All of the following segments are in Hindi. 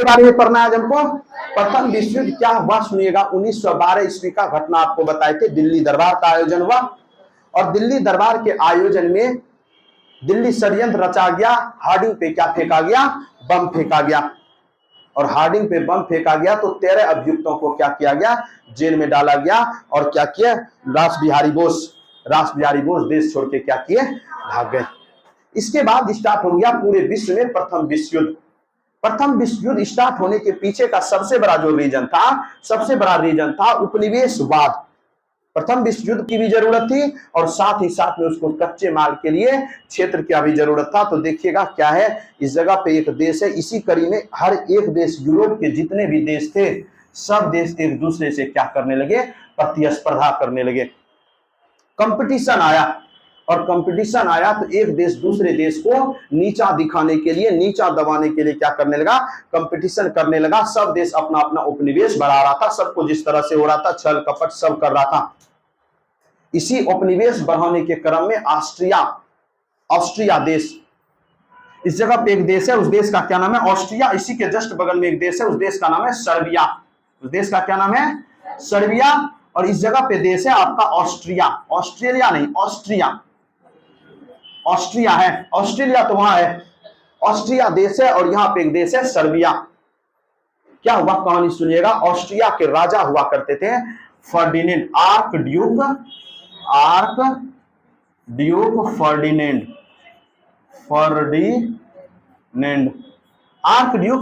किसके बारे में पढ़ना है आज हमको? प्रथम विश्व युद्ध क्या हुआ सुनिएगा। 1912 ईस्वी का घटना आपको बताए थे। दिल्ली दरबार का आयोजन हुआ और दिल्ली दरबार के आयोजन में दिल्ली षड्यंत्र रचा गया। हार्डिंग पे क्या फेंका गया? बम फेंका गया। और हार्डिंग पे बम फेंका गया तो 13 अभियुक्तों को क्या किया गया? जेल में डाला गया। और क्या किया? रास बिहारी बोस देश छोड़ के क्या किए? भाग गए। इसके बाद स्टार्ट हो गया पूरे विश्व में प्रथम विश्व युद्ध। प्रथम विश्व युद्ध स्टार्ट होने के पीछे का सबसे बड़ा जो रीजन था उपनिवेशवाद। प्रथम विश्व युद्ध की भी जरूरत थी और साथ ही साथ में उसको कच्चे माल के लिए क्षेत्र की भी जरूरत था। तो देखिएगा क्या है, इस जगह पे एक देश है, इसी कड़ी में हर एक देश, यूरोप के जितने भी देश थे सब देश एक दूसरे से क्या करने लगे? प्रतिस्पर्धा करने लगे। कंपटीशन आया और कंपटीशन आया तो एक देश दूसरे देश को नीचा दिखाने के लिए, नीचा दबाने के लिए क्या करने लगा? कंपटीशन करने लगा। सब देश अपना अपना उपनिवेश बढ़ा रहा था। सबको जिस तरह से हो रहा था, छल कपट सब कर रहा था। इसी उपनिवेश बढ़ाने के क्रम में ऑस्ट्रिया देश, इस जगह पे एक देश है, उस देश का क्या नाम है? ऑस्ट्रिया। इसी के जस्ट बगल में एक देश है, उस देश का नाम है सर्बिया। उस देश का क्या नाम है? सर्बिया। और इस जगह पे देश है आपका ऑस्ट्रिया। ऑस्ट्रेलिया नहीं, ऑस्ट्रिया है। ऑस्ट्रेलिया तो वहां है, ऑस्ट्रिया देश है। और यहाँ पे एक देश है सर्बिया। क्या हुआ कहानी सुनिएगा। ऑस्ट्रिया के राजा हुआ करते थे फर्डिनेंड, आर्क ड्यूक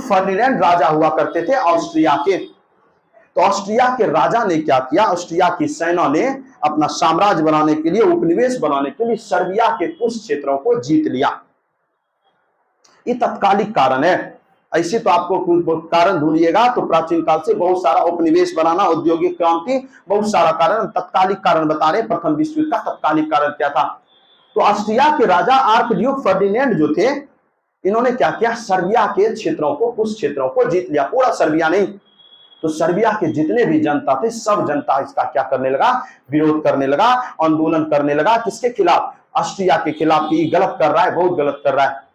फर्डिनेंड राजा हुआ करते थे ऑस्ट्रिया के। तो ऑस्ट्रिया के राजा ने क्या किया? ऑस्ट्रिया की सेना ने अपना साम्राज्य बनाने के लिए, उपनिवेश बनाने के लिए सर्बिया के कुछ क्षेत्रों को जीत लिया। ये तत्कालिक कारण है। ऐसे तो आपको कारण ढूंढिएगा तो प्राचीन काल से बहुत सारा उपनिवेश बनाना, औद्योगिक क्रांति, बहुत सारा कारण। तत्कालिक कारण बता रहे, प्रथम विश्व युद्ध का तत्कालिक कारण क्या था? तो ऑस्ट्रिया के राजा आर्कड्यूक फर्डिनेंड जो थे, इन्होंने क्या किया? सर्बिया के क्षेत्रों को, कुछ क्षेत्रों को जीत लिया, पूरा सर्बिया नहीं। तो सर्बिया के जितने भी जनता थे, सब जनता इसका क्या करने लगा? विरोध करने लगा, आंदोलन करने लगा। किसके खिलाफ? ऑस्ट्रिया के खिलाफ कि गलत कर रहा है, बहुत गलत कर रहा है।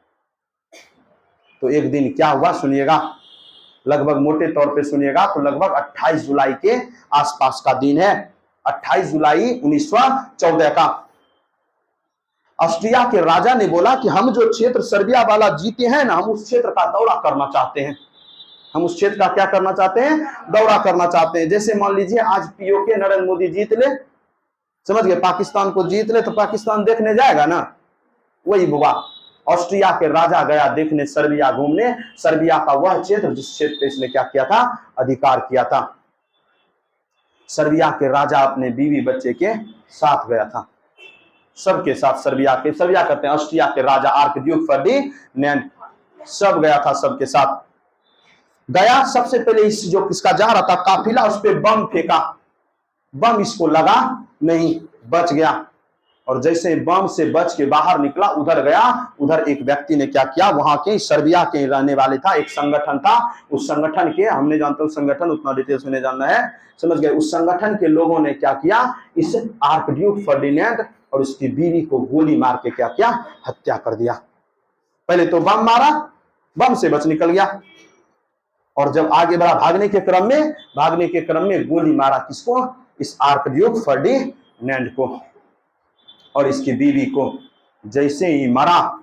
तो एक दिन क्या हुआ सुनिएगा, लगभग मोटे तौर पे सुनिएगा तो लगभग 28 जुलाई के आसपास का दिन है। 28 जुलाई 1914 का। ऑस्ट्रिया के राजा ने बोला कि हम जो क्षेत्र सर्बिया वाला जीते हैं ना, हम उस क्षेत्र का दौरा करना चाहते हैं। हम उस क्षेत्र का क्या करना चाहते हैं? दौरा करना चाहते हैं। जैसे मान लीजिए आज पीओके नरेंद्र मोदी जीत ले, समझ गए, पाकिस्तान को जीत ले तो पाकिस्तान देखने जाएगा ना, वही हुआ। ऑस्ट्रिया के राजा गया देखने, सर्बिया घूमने, सर्बिया का वह क्षेत्र जिस क्षेत्र पे इसने क्या किया था? अधिकार किया था। सर्बिया के राजा अपने बीवी बच्चे के साथ गया था, सबके साथ। सर्बिया कहते हैं ऑस्ट्रिया के राजा आर्कड्यूक फर्डिनेंड, सब गया था, सबके साथ गया। सबसे पहले इस जो किसका जा रहा था काफिला, उस पर बम फेंका। बम इसको लगा नहीं, बच गया। और जैसे बम से बच के बाहर निकला, उधर गया, उधर एक व्यक्ति ने क्या किया? वहां के सर्बिया के रहने वाले था, एक संगठन था, उस संगठन के, हमने जानते हो संगठन, उतना डिटेल्स में नहीं जानना है, समझ गए। उस संगठन के लोगों ने क्या किया? इस आर्कड्यूक फर्डिनेंड और उसकी बीवी को गोली मार के क्या किया? हत्या कर दिया। पहले तो बम मारा, बम से बच निकल गया, और जब आगे बढ़ा भागने के क्रम में गोली मारा किसको? इस आर्कड्यूक फर्डिनेंड को और इसकी बीवी को। जैसे ही मरा,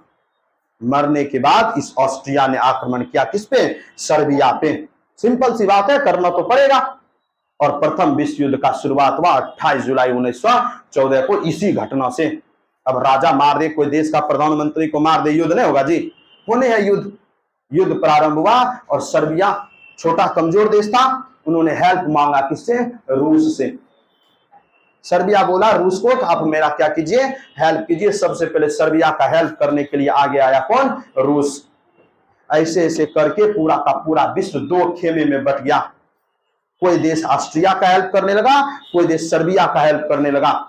मरने के बाद इस ऑस्ट्रिया ने आक्रमण किया किस पे? सर्बिया पे। सिंपल सी बात है, करना तो पड़ेगा। और प्रथम विश्व युद्ध का शुरुआत हुआ 28 जुलाई 1914 को इसी घटना से। अब राजा मार दे, कोई देश का प्रधानमंत्री को मार दे, युद्ध नहीं होगा जी, होने है युद्ध। युद्ध प्रारंभ हुआ और सर्बिया छोटा कमजोर देश था, उन्होंने हेल्प मांगा किससे? रूस से। सर्बिया बोला रूस को कि आप मेरा क्या कीजिए? हेल्प कीजिए। सबसे पहले सर्बिया का हेल्प करने के लिए आगे आया कौन? रूस। ऐसे ऐसे करके पूरा का पूरा विश्व दो खेमे में बट गया। कोई देश ऑस्ट्रिया का हेल्प करने लगा, कोई देश सर्बिया का हेल्प करने लगा।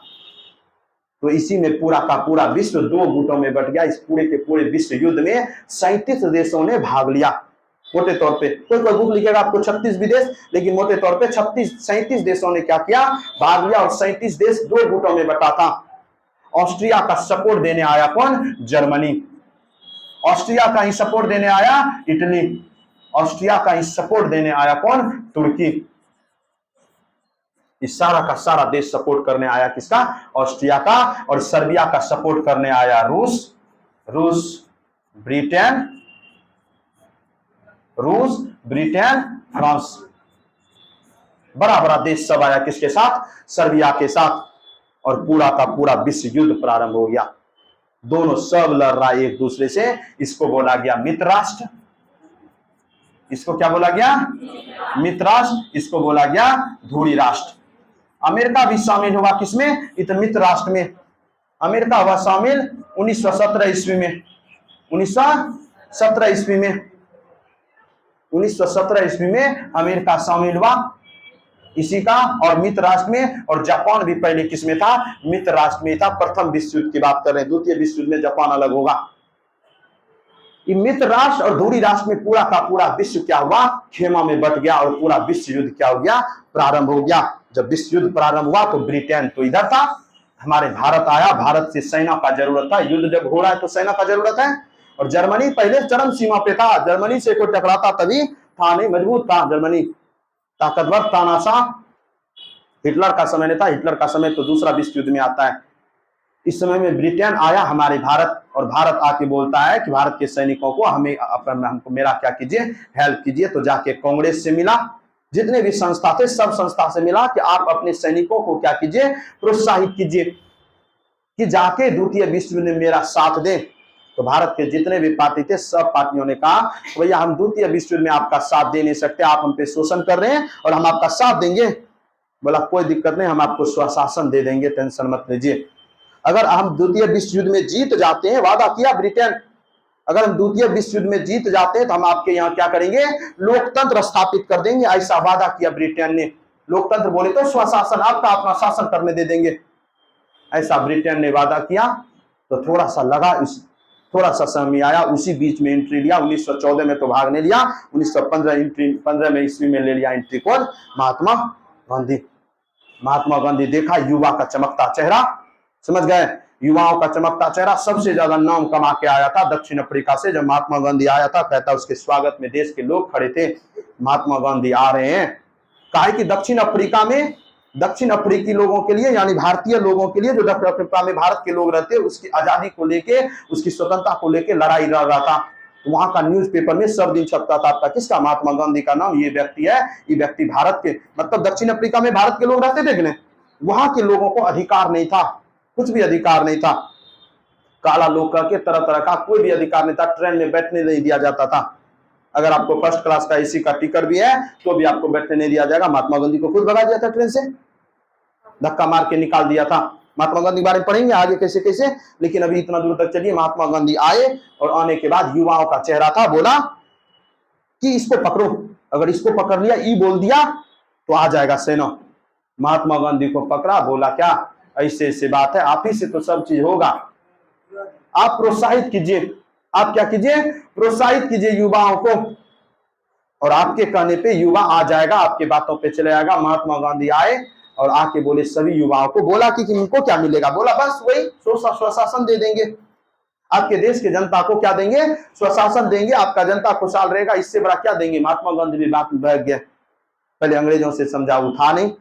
तो इसी में पूरा का पूरा विश्व दो गुटों में बट गया। इस पूरे के पूरे विश्व युद्ध में 37 देशों ने भाग लिया। मोटे तौर पे कोई बुक लिखेगा आपको 36 विदेश, लेकिन मोटे तौर पे 37 देशों ने क्या किया? भाग लिया। और 37 देश दो गुटों में बटा था। ऑस्ट्रिया का सपोर्ट देने आया कौन? जर्मनी। ऑस्ट्रिया का ही सपोर्ट देने आया इटली। ऑस्ट्रिया का ही सपोर्ट देने आया कौन? तुर्की। इस सारा का सारा देश सपोर्ट करने आया किसका? ऑस्ट्रिया का। और सर्बिया का सपोर्ट करने आया रूस, ब्रिटेन, फ्रांस। बड़ा बड़ा देश सब आया किसके साथ? सर्बिया के साथ। और पूरा का पूरा विश्व युद्ध प्रारंभ हो गया। दोनों सब लड़ रहा है एक दूसरे से। इसको बोला गया मित्र राष्ट्र। इसको क्या बोला गया? मित्र राष्ट्र। इसको बोला गया धुरी राष्ट्र। अमेरिका भी शामिल हुआ किसमें? इत मित्र राष्ट्र में। अमेरिका हुआ शामिल 1917 ईस्वी में। 1917 ईस्वी में 1917 ईस्वी में अमेरिका शामिल हुआ इसी का। और मित्र राष्ट्र में। और जापान भी पहले किसमें था? मित्र राष्ट्र में था। प्रथम विश्व युद्ध की बात कर रहे हैं, द्वितीय विश्व युद्ध में जापान अलग होगा। ये मित्र राष्ट्र और धुरी राष्ट्र में पूरा का पूरा विश्व क्या हुआ? खेमा में बट गया। और पूरा विश्व युद्ध क्या हो गया? प्रारंभ हो गया। जब विश्व युद्ध प्रारंभ हुआ तो ब्रिटेन तो इधर था, हमारे भारत आया। भारत से सेना का जरूरत था। युद्ध जब हो रहा है तो सेना का जरूरत है। और जर्मनी पहले चरम सीमा पे था। जर्मनी से कोई टकराता तभी था नहीं, मजबूत था जर्मनी, ताकतवर, तानाशाह। हिटलर का समय नहीं था। हिटलर का समय तो दूसरा विश्व युद्ध में आता है। इस समय में ब्रिटेन आया हमारे भारत। और भारत आके बोलता है कि भारत के सैनिकों को हमको मेरा क्या कीजिए, हेल्प कीजिए। तो जाके कांग्रेस से मिला, जितने भी संस्था थे सब संस्था से मिला कि आप अपने सैनिकों को क्या कीजिए, प्रोत्साहित कीजिए कि जाके द्वितीय विश्व युद्ध में मेरा साथ दें। तो भारत के जितने भी पार्टी थे सब पार्टियों ने कहा भैया हम द्वितीय विश्व युद्ध में आपका साथ दे नहीं सकते, आप हम पे शोषण कर रहे हैं और हम आपका साथ देंगे। बोला कोई दिक्कत नहीं, हम आपको स्वशासन दे देंगे, टेंशन मत लीजिए। अगर हम द्वितीय विश्व युद्ध में जीत जाते हैं, वादा किया ब्रिटेन, अगर हम द्वितीय विश्व युद्ध में जीत जाते हैं तो हम आपके यहाँ क्या करेंगे, लोकतंत्र स्थापित कर देंगे। ऐसा वादा किया ब्रिटेन ने। लोकतंत्र बोले तो स्वशासन, आपका अपना शासन करने दे देंगे, ऐसा ब्रिटेन ने वादा किया। तो थोड़ा सा लगा, थोड़ा सा समय आया, उसी बीच में एंट्री लिया। 1914 में तो भागने लिया, 1915 में ईस्वी में ले लिया एंट्री कौन? महात्मा गांधी। महात्मा गांधी देखा युवा का चमकता चेहरा, समझ गए, युवाओं का चमकता चेहरा। सबसे ज्यादा नाम कमा के आया था दक्षिण अफ्रीका से। जब महात्मा गांधी आया था, कहता उसके स्वागत में देश के लोग खड़े थे, महात्मा गांधी आ रहे हैं। कहा कि दक्षिण अफ्रीका में दक्षिण अफ्रीकी लोगों के लिए, यानी भारतीय लोगों के लिए, जो दक्षिण अफ्रीका में भारत के लोग रहते, उसकी आजादी को लेके, उसकी स्वतंत्रता को लेके लड़ाई लड़ रहा था। वहां का न्यूज़पेपर में सब दिन छपता था आपका किसका? महात्मा गांधी का नाम। ये व्यक्ति है, ये व्यक्ति भारत के, मतलब दक्षिण अफ्रीका में भारत के लोग रहते थे कि नहीं, वहां के लोगों को अधिकार नहीं था, कुछ भी अधिकार नहीं था। काला लोग के तरह तरह का कोई भी अधिकार नहीं था। ट्रेन में बैठने नहीं दिया जाता था। अगर आपको फर्स्ट क्लास का एसी का टिकट भी है तो भी आपको बैठने नहीं दिया जाएगा। महात्मा गांधी को खुद भगा दिया था, ट्रेन से धक्का मार के निकाल दिया था। महात्मा गांधी के बारे में पढ़ेंगे आगे कैसे कैसे, लेकिन अभी इतना दूर तक चलिए। महात्मा गांधी आए और आने के बाद युवाओं का चेहरा था, बोला कि इसको पकड़ो, अगर इसको पकड़ लिया, ई बोल दिया तो आ जाएगा सेना। महात्मा गांधी को पकड़ा, बोला क्या ऐसे ऐसे बात है, आप ही से तो सब चीज होगा, आप प्रोत्साहित कीजिए, आप क्या कीजिए, प्रोत्साहित कीजिए युवाओं को, और आपके कहने पे युवा आ जाएगा, आपके बातों पे चले आएगा। महात्मा गांधी आए और आके बोले सभी युवाओं को, बोला कि इनको क्या मिलेगा, बोला बस वही स्वशासन दे देंगे, आपके देश के जनता को क्या देंगे, स्वशासन देंगे, आपका जनता खुशहाल रहेगा, इससे बड़ा क्या देंगे। महात्मा गांधी भी बात में बैठ गए। पहले अंग्रेजों से समझा, उठा नहीं,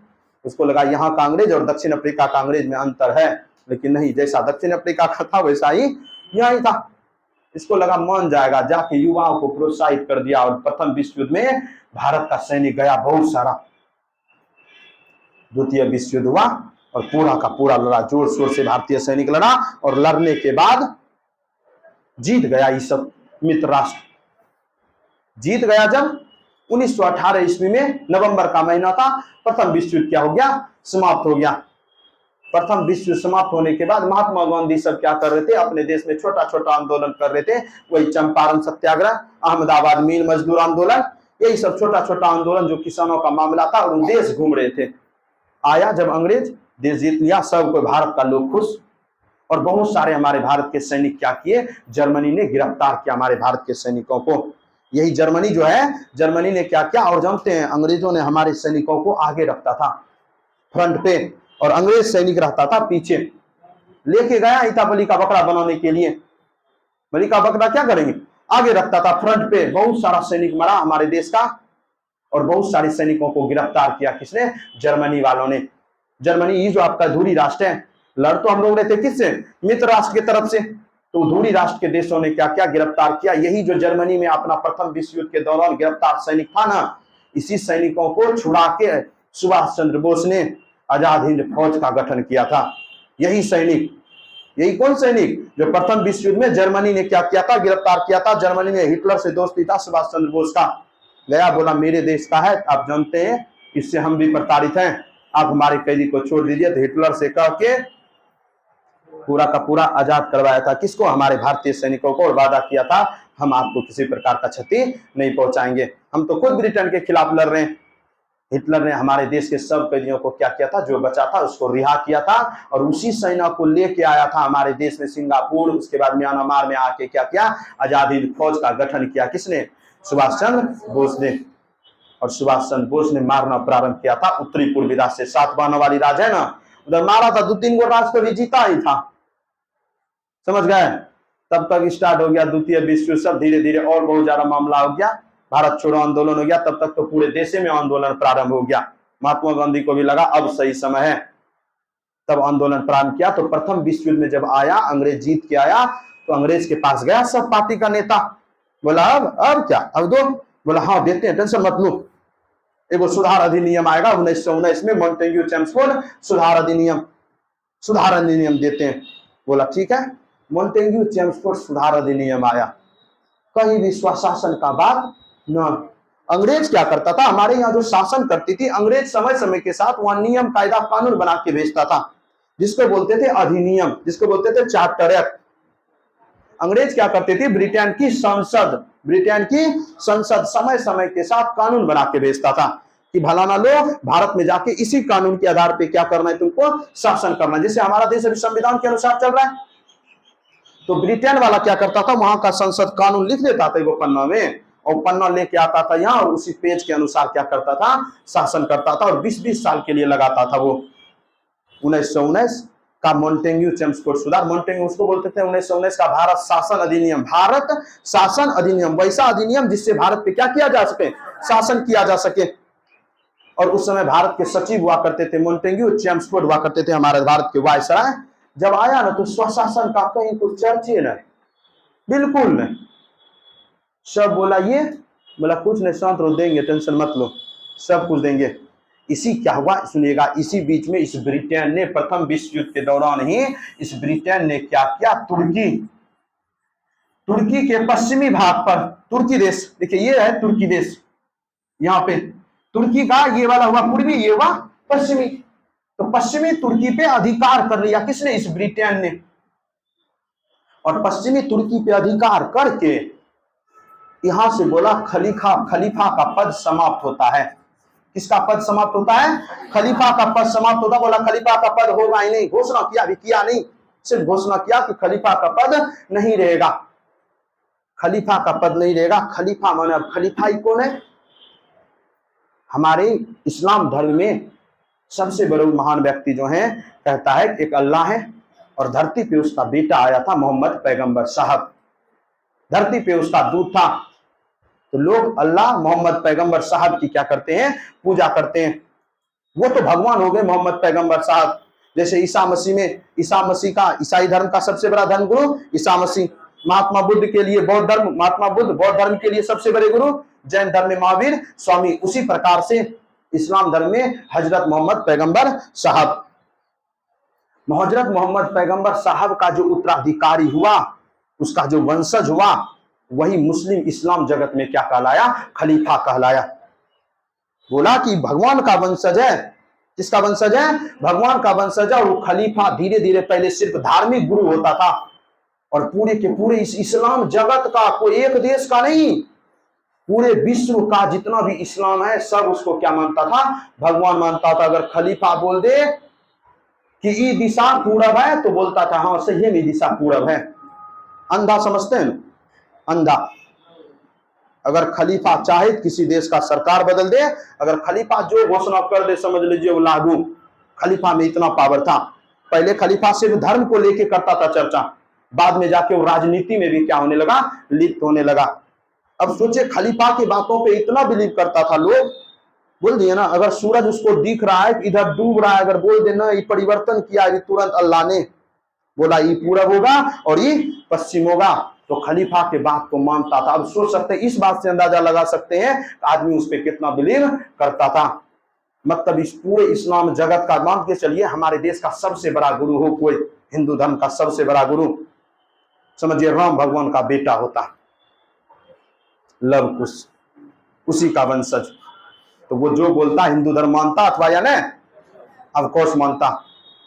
उसको लगा यहाँ का अंग्रेज और दक्षिण अफ्रीका का अंग्रेज में अंतर है, लेकिन नहीं, जैसा दक्षिण अफ्रीका का था वैसा ही यहाँ ही था। इसको लगा मान जाएगा, जाके युवाओं को प्रोत्साहित कर दिया। और प्रथम विश्व युद्ध में भारत का सैनिक गया बहुत सारा। द्वितीय विश्व युद्ध हुआ और पूरा का पूरा लड़ा, जोर शोर से भारतीय सैनिक लड़ा, और लड़ने के बाद जीत गया। ये सब मित्र राष्ट्र जीत गया। जब 1918 ईस्वी में नवंबर का महीना था, प्रथम विश्व युद्ध क्या हो गया, समाप्त हो गया। प्रथम विश्व युद्ध समाप्त होने के बाद महात्मा गांधी सब क्या कर रहे थे, अपने देश में छोटा छोटा आंदोलन कर रहे थे। वही चंपारण सत्याग्रह, अहमदाबाद मील मजदूर आंदोलन, यही सब छोटा छोटा आंदोलन जो किसानों का मामला था, और देश घूम रहे थे। आया जब अंग्रेज, देश जीत लिया, सब कोई भारत का लोग खुश। और बहुत सारे हमारे भारत के सैनिक क्या किए, जर्मनी ने गिरफ्तार किया हमारे भारत के सैनिकों को। यही जर्मनी जो है, जर्मनी ने क्या किया, और जानते हैं अंग्रेजों ने हमारे सैनिकों को आगे रखता था फ्रंट पे, और अंग्रेज सैनिक रहता था पीछे। लेके गया ईटा बलि का बकरा बनाने के लिए। बलि का बकरा क्या करेंगे, आगे रखता था फ्रंट पे। बहुत सारा सैनिक मरा हमारे देश का, और बहुत सारे सैनिकों को गिरफ्तार किया किसने? जर्मनी वालों ने। जर्मनी ये जो आपका धूरी राष्ट्र है, लड़ तो हम लोग रहे थे किससे? मित्र राष्ट्र की तरफ से। तो धूरी राष्ट्र के देशों ने क्या क्या गिरफ्तार किया? यही जो जर्मनी में अपना प्रथम विश्व युद्ध के दौरान गिरफ्तार सैनिक था ना, इसी सैनिकों को छुड़ा के सुभाष चंद्र बोस ने आजाद हिंद फौज का गठन किया था। यही सैनिक, यही कौन सैनिक जो प्रथम विश्व युद्ध में जर्मनी ने क्या किया था? गिरफ्तार किया था। जर्मनी ने हिटलर से दोस्ती था सुभाष चंद्र बोस का, गया बोला मेरे देश का है, आप जानते हैं इससे हम भी प्रताड़ित हैं, आप हमारे कैदी को छोड़ दीजिए। तो हिटलर से कह के पूरा का पूरा आजाद करवाया था। किसको? हमारे भारतीय सैनिकों को। और वादा किया था हम आपको किसी प्रकार का क्षति नहीं पहुंचाएंगे। हम तो खुद ब्रिटेन के खिलाफ लड़ रहे हैं। हिटलर ने हमारे देश के सब कैदियों को क्या किया था? जो बचा था उसको रिहा किया था, और उसी सेना को लेके आया था हमारे देश में सिंगापुर। उसके बाद म्यांमार में आके क्या किया? आजाद हिंद फौज का गठन किया। किसने? सुभाष चंद्र बोस ने। और सुभाष चंद्र बोस ने मारना प्रारंभ किया था उत्तरी पूर्वी राज से। सात बानों वाली राज है ना, उधर मारा था। 2-3 गो राज कभी जीता ही था, समझ गए? तब तक स्टार्ट हो गया द्वितीय विश्व युद्ध। सब धीरे धीरे और बहुत ज्यादा मामला हो गया, भारत छोड़ो आंदोलन हो गया। तब तक तो पूरे देश में आंदोलन प्रारंभ हो गया। महात्मा गांधी को भी लगा अब सही समय है, तब आंदोलन प्रारंभ किया। तो प्रथम विश्व युद्ध में जब आया, अंग्रेज जीत के आया, तो अंग्रेज के पास गया सब पार्टी का नेता, बोला अब क्या, अब दो। बोला हाँ देते हैं, टेंशन मत लो, एगो सुधार अधिनियम आएगा 1919 में, मॉन्टेग्यू चेम्सफोर्ड सुधार अधिनियम देते हैं। बोला ठीक है। मॉन्टेग्यू चेम्सफोर्ड सुधार अधिनियम आया, कहीं भी स्वशासन का बात न। अंग्रेज क्या करता था? हमारे यहाँ जो शासन करती थी अंग्रेज, समय समय के साथ वहां नियम कायदा कानून बना के भेजता था, जिसको बोलते थे अधिनियम, जिसको बोलते थे चार्टर एक्ट। अंग्रेज क्या करते थे? ब्रिटेन की संसद समय समय के साथ कानून बना के भेजता था कि भलाना लोग भारत में जाके इसी कानून के आधार पे क्या करना है? तुमको शासन करना है। जैसे हमारा देश अभी संविधान के अनुसार चल रहा है, तो ब्रिटेन वाला क्या करता था? वहां का संसद कानून लिख देता था वो पन्ना में, और पन्ना लेके आता था यहाँ, और उसी पेज के अनुसार क्या करता था? शासन करता था। और 20-20 साल के लिए लगाता था वो। 1919 का मॉन्टेग्यू चेम्सफोर्ड सुधार, मॉन्टेग्यू उसको बोलते थे 1919 का भारत शासन अधिनियम। भारत शासन अधिनियम, वैसा अधिनियम जिससे भारत पे क्या किया जा सके? शासन किया जा सके। और उस समय भारत के सचिव हुआ करते थे मॉन्टेग्यू चेम्सफोर्ड हुआ करते थे, हमारे भारत के वायसराय। जब आया ना तो स्वशासन का कहीं कुछ चर्चे नहीं, बिल्कुल नहीं। सब बोला ये, बोला कुछ नहीं, शांत रहो, देंगे, टेंशन मत लो, सब कुछ देंगे। इसी क्या हुआ सुनिएगा, इसी बीच में इस ब्रिटेन ने प्रथम विश्व युद्ध के दौरान ही इस ब्रिटेन ने क्या किया? तुर्की के पश्चिमी भाग पर, तुर्की देश देखिए ये है तुर्की देश, यहाँ पे तुर्की का ये वाला हुआ पूर्वी, ये हुआ पश्चिमी। तो पश्चिमी तुर्की पे अधिकार कर लिया किसने? इस ब्रिटेन ने। और पश्चिमी तुर्की पे अधिकार करके यहां से बोला खलीफा का पद समाप्त होता है। किसका पद समाप्त होता है? खलीफा का पद समाप्त होता। बोला खलीफा का पद होगा ही नहीं, घोषणा किया, अभी किया नहीं, सिर्फ घोषणा किया कि खलीफा का पद नहीं रहेगा, खलीफा का पद नहीं रहेगा। खलीफा माने, अब खलीफा ही कौन है? हमारे इस्लाम धर्म में सबसे बड़े महान व्यक्ति जो है, कहता है एक अल्लाह है, और धरती पे उसका बेटा आया था मोहम्मद पैगंबर साहब, धरती पे उसका दूत था। तो लोग अल्लाह मोहम्मद पैगंबर साहब की क्या करते हैं? पूजा करते हैं। वो तो भगवान हो गए मोहम्मद पैगंबर साहब। जैसे ईसा मसीह में, ईसा मसीह का, ईसाई धर्म का सबसे बड़ा धर्म गुरु ईसा मसीह। महात्मा बुद्ध के लिए बौद्ध धर्म, महात्मा बुद्ध बौद्ध धर्म के लिए सबसे बड़े गुरु, जैन धर्म में महावीर स्वामी। उसी प्रकार से इस्लाम धर्म में हजरत मोहम्मद पैगंबर साहब। हजरत मोहम्मद पैगंबर साहब का जो उत्तराधिकारी हुआ, उसका जो वंशज हुआ, वही मुस्लिम इस्लाम जगत में क्या कहलाया? खलीफा कहलाया। बोला कि भगवान का वंशज है। किसका वंशज है? भगवान का वंशज है। और वो खलीफा धीरे धीरे पहले सिर्फ धार्मिक गुरु होता था, और पूरे के पूरे इस इस्लाम जगत का, कोई एक देश का नहीं, पूरे विश्व का जितना भी इस्लाम है सब उसको क्या मानता था? भगवान मानता था। अगर खलीफा बोल दे कि ये दिशा पूरब है, तो बोलता था हाँ सही है, ये दिशा पूरब है। अंधा समझते हैं, अंधा। अगर खलीफा चाहे किसी देश का सरकार बदल दे, अगर खलीफा जो घोषणा कर दे समझ लीजिए वो लागू। खलीफा में इतना पावर था। पहले खलीफा सिर्फ धर्म को लेके करता था चर्चा, बाद में जाके वो राजनीति में भी क्या होने लगा, लिप्त होने लगा। अब सोचे खलीफा की बातों पे इतना बिलीव करता था लोग, बोल दिए ना, अगर सूरज उसको दिख रहा है इधर डूब रहा है, अगर बोल देना ये परिवर्तन किया, ये तुरंत अल्लाह ने बोला ये पूरब होगा और ये पश्चिम होगा, तो खलीफा के बात को मानता था। अब सोच सकते हैं, इस बात से अंदाजा लगा सकते हैं आदमी उस पर कितना बिलीव करता था। मतलब इस पूरे इस्लाम जगत का, मान के चलिए हमारे देश का सबसे बड़ा गुरु हो कोई, हिंदू धर्म का सबसे बड़ा गुरु समझिए राम भगवान का बेटा होता, लव कुश, उसी का वंशज, तो वो जो बोलता हिंदू धर्म मानता अथवा या नहीं, ऑफकोर्स मानता,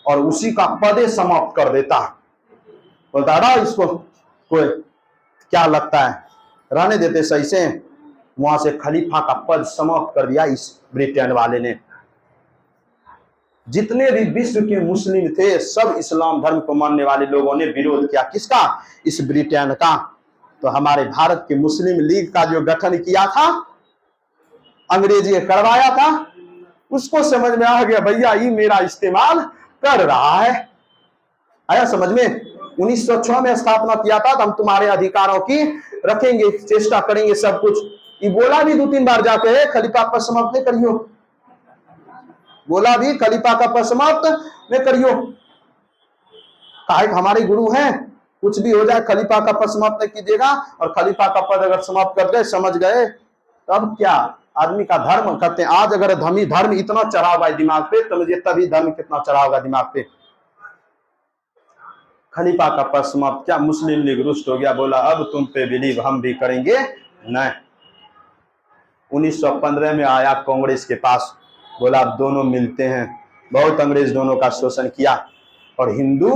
और उसी का पदे समाप्त कर देता। बोलता रहा इसको कोई क्या लगता है, रहने देते सही से, वहां से खलीफा का पद समाप्त कर दिया इस ब्रिटेन वाले ने। जितने भी विश्व के मुस्लिम थे सब इस्लाम धर्म को मानने वाले लोगों ने विरोध किया, किसका, इस ब्रिटेन का। तो हमारे भारत के मुस्लिम लीग का जो गठन किया था, अंग्रेजी करवाया था, उसको समझ में आ गया भैया ये मेरा इस्तेमाल कर रहा है, आया समझ में। 1906 में स्थापना किया था, तो हम तुम्हारे अधिकारों की रखेंगे, चेष्टा करेंगे सब कुछ। ये बोला भी 2-3 बार जाके है, खलीफा पद समाप्त नहीं करियो, बोला भी खलीफा का पद समाप्त नहीं करियो, काहे हमारे गुरु हैं, कुछ भी हो जाए खलीफा का पद समाप्त नहीं कीजिएगा, और खलीफा का पद अगर समाप्त कर गए, समझ गए, तब क्या आदमी का धर्म करते हैं। आज अगर धर्म इतना चढ़ा हुआ है दिमाग पे, तो मुझे तभी धर्म कितना चढ़ा होगा दिमाग पे। खलीफा का पद समाप्त, क्या मुस्लिम लीग रुष्ट हो गया, बोला अब तुम पे बिलीव हम भी करेंगे नहीं। 1915 में आया कांग्रेस के पास, बोला अब दोनों मिलते हैं, बहुत अंग्रेज दोनों का शोषण किया, और हिंदू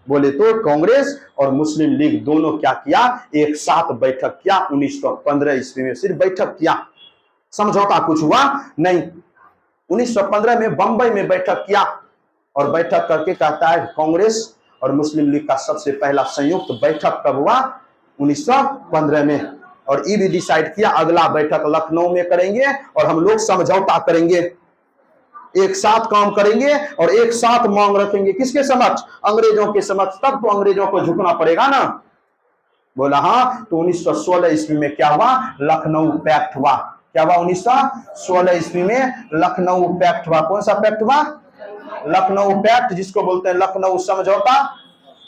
बोले तो कांग्रेस और मुस्लिम लीग दोनों क्या किया, एक साथ बैठक किया 1915 ईस्वी में, सिर्फ बैठक किया, समझौता कुछ हुआ नहीं। 1915 में बंबई में बैठक किया, और बैठक करके कहता है कांग्रेस और मुस्लिम लीग का सबसे पहला संयुक्त बैठक कब हुआ, 1915 में, और ये भी डिसाइड किया अगला बैठक लखनऊ में करेंगे, और हम लोग समझौता करेंगे, एक साथ काम करेंगे और एक साथ मांग रखेंगे, किसके समक्ष, अंग्रेजों के समक्ष, तब तो अंग्रेजों को झुकना पड़ेगा ना। बोला हाँ। तो 1916 ईस्वी में क्या हुआ, लखनऊ पैक्ट हुआ, क्या हुआ 1916 ईस्वी में लखनऊ पैक्ट हुआ। कौन सा पैक्ट हुआ, लखनऊ पैक्ट, जिसको बोलते हैं लखनऊ समझौता।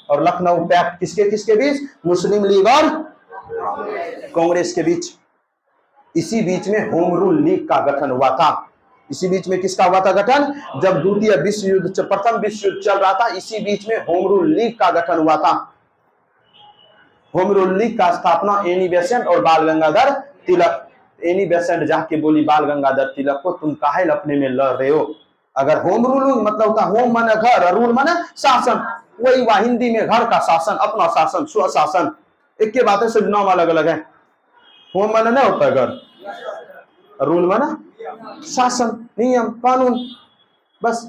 और लखनऊ पैक्ट किसके किसके बीच, मुस्लिम लीग और कांग्रेस के बीच। इसी बीच में होम रूल लीग का गठन हुआ था। इसी बीच में किसका हुआ था गठन, जब द्वितीय विश्व युद्ध, प्रथम विश्व युद्ध चल रहा था, इसी बीच में होम रूल लीग का गठन हुआ था। होम रूल लीग का स्थापना एनी बेसेंट और बाल गंगाधर तिलक। एनी बेसेंट जाके बोली बाल गंगाधर तिलक को, तुम काहे अपने में लड़ रहे हो, अगर होम रूल मतलब होता, होम माने घर और रूल माने शासन, वही हुआ हिंदी में घर का शासन, अपना शासन, स्वशासन, एक के बात है, सिर्फ नाम अलग अलग है। होम माने नहीं होता घर, रूल माना शासन, नियम, कानून, बस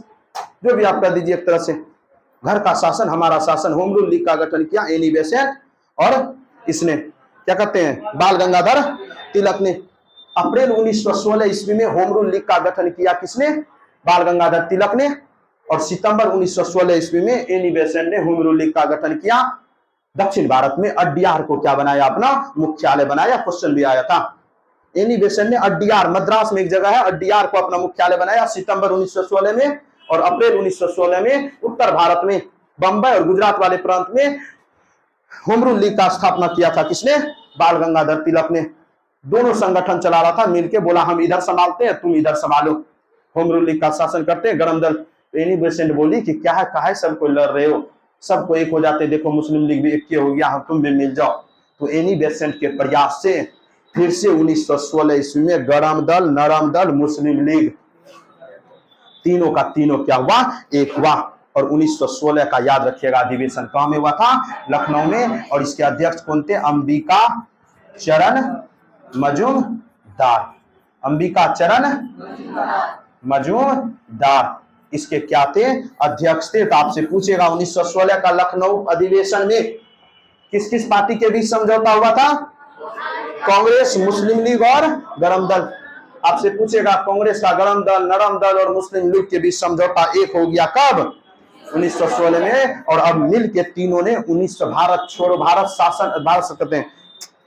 जो भी आप कर दीजिए एक तरह से, घर का शासन, हमारा शासन। होम रूल लीग का गठन किया एनी बेसेंट और इसने, क्या कहते हैं, बाल गंगाधर तिलक ने। अप्रैल 1916 ईस्वी में होम रूल लीग का गठन किया किसने, बाल गंगाधर तिलक ने, और सितंबर 1916 ईस्वी में एनी बेसेंट ने होम रूल लीग का गठन किया। दक्षिण भारत में अड्डियार को क्या बनाया, अपना मुख्यालय बनाया, क्वेश्चन भी आया था। एनी बेसेंट ने अड्डियार, मद्रास में एक जगह है, अड्डियार को अपना मुख्यालय बनाया सितंबर 1916 में, और अप्रैल 1916 में उत्तर भारत में बंबई और गुजरात वाले प्रांत में होम रूल लीग का स्थापना किया था किसने, बाल गंगाधर तिलक ने। दोनों संगठन चला रहा था मिलके, बोला हम इधर संभालते हैं तुम इधर संभालो, होम रूल लीग का शासन करते हैं, गरम दल। एनी बेसेंट बोली कि क्या है, काहे सबको लड़ रहे हो, सबको एक हो जाते, देखो मुस्लिम लीग भी एक हो गया, हम तुम भी मिल जाओ। तो एनी बेसेंट के प्रयास से फिर से 1916 ईस्वी में गरम दल, नरम दल, मुस्लिम लीग, तीनों का तीनों क्या हुआ, एक हुआ। और 1916 का याद रखिएगा अधिवेशन कहाँ में हुआ था, लखनऊ में, और इसके अध्यक्ष कौन थे, अंबिका चरण मजूमदार, अंबिका चरण मजूमदार इसके क्या थे, अध्यक्ष थे। तो आपसे पूछेगा 1916 का लखनऊ अधिवेशन में किस किस पार्टी के बीच समझौता हुआ था, कांग्रेस, मुस्लिम लीग और गरम दल। आपसे पूछेगा कांग्रेस का गरम दल, नरम दल और मुस्लिम लीग के बीच समझौता एक हो गया कब, 1916 में, और अब मिल के तीनों ने 1900 भारत छोड़ो, भारत शासन, भारत कहते हैं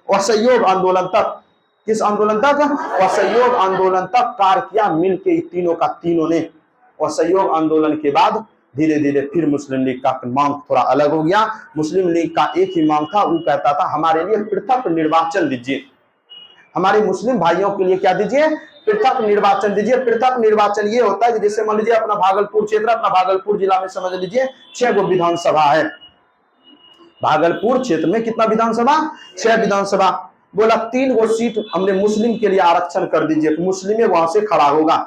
असहयोग आंदोलन तक, किस आंदोलन तक? असहयोग आंदोलन तक कार्य किया मिल के तीनों का तीनों ने। असहयोग आंदोलन के बाद धीरे धीरे फिर मुस्लिम लीग का मांग थोड़ा अलग हो गया। मुस्लिम लीग का एक ही मांग था, वो कहता था हमारे लिए पृथक निर्वाचन दीजिए, हमारे मुस्लिम भाइयों के लिए क्या दीजिए? पृथक निर्वाचन दीजिए। पृथक निर्वाचन ये होता है कि जैसे मान लीजिए अपना भागलपुर क्षेत्र, अपना भागलपुर जिला में समझ लीजिए 6 गो विधानसभा है। भागलपुर क्षेत्र में कितना विधानसभा? 6 विधानसभा। बोला 3 गो सीट हमने मुस्लिम के लिए आरक्षण कर दीजिए, मुस्लिम वहां से खड़ा होगा,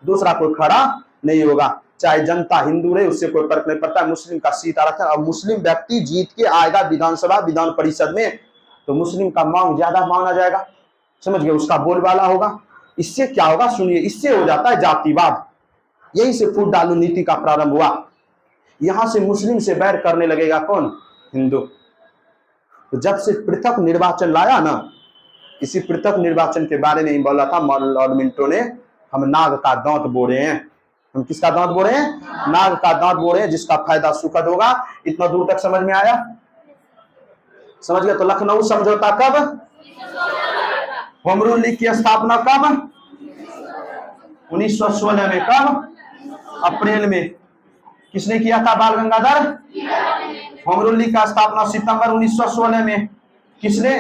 दूसरा कोई खड़ा नहीं होगा, चाहे जनता हिंदू रहे उससे कोई फर्क नहीं पड़ता, मुस्लिम का सीट आरक्षण। अब मुस्लिम व्यक्ति जीत के आएगा विधानसभा विधान परिषद में तो मुस्लिम का मांग ज्यादा माना जाएगा, समझ गए, उसका बोलबाला होगा। इससे क्या होगा सुनिए, इससे हो जाता है जातिवाद। यही से फूट डालू नीति का प्रारंभ हुआ। यहां से मुस्लिम से बैर करने लगेगा कौन? हिंदू। तो जब से पृथक निर्वाचन लाया ना, इसी पृथक निर्वाचन के बारे में ही बोला था लॉर्ड मिंटो ने, हम नाग का दांत बोरे हैं। हम किसका दांत बोरे हैं? नाग का दांत बोरे हैं, जिसका फायदा सुखद होगा। इतना दूर तक समझ में आया? समझ गया? तो लखनऊ समझौता कब? होम रूल लीग की स्थापना कब? 1916 में। कब? अप्रैल में। किसने किया था? बाल गंगाधर। होम रूल लीग का स्थापना सितंबर 1916 में। किसने?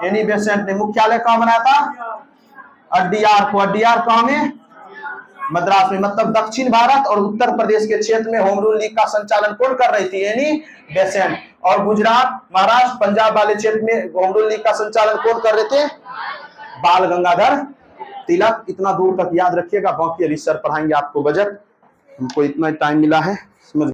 एनी बेसेंट ने। मुख्यालय कहाँ बनाया था? अड्डियार को। अड्डियार कहाँ में? मद्रास में। मतलब दक्षिण भारत और उत्तर प्रदेश के क्षेत्र में होम रूल लीग का संचालन कौन कर रही थी? Annie Besant. और गुजरात, महाराष्ट्र, पंजाब वाले क्षेत्र में होम रूल लीग का संचालन कौन कर रहे थे? बाल गंगाधर तिलक। इतना दूर तक याद रखिएगा, बाकी अभी सर पढ़ाएंगे आपको बजट। हमको इतना टाइम मिला है, समझ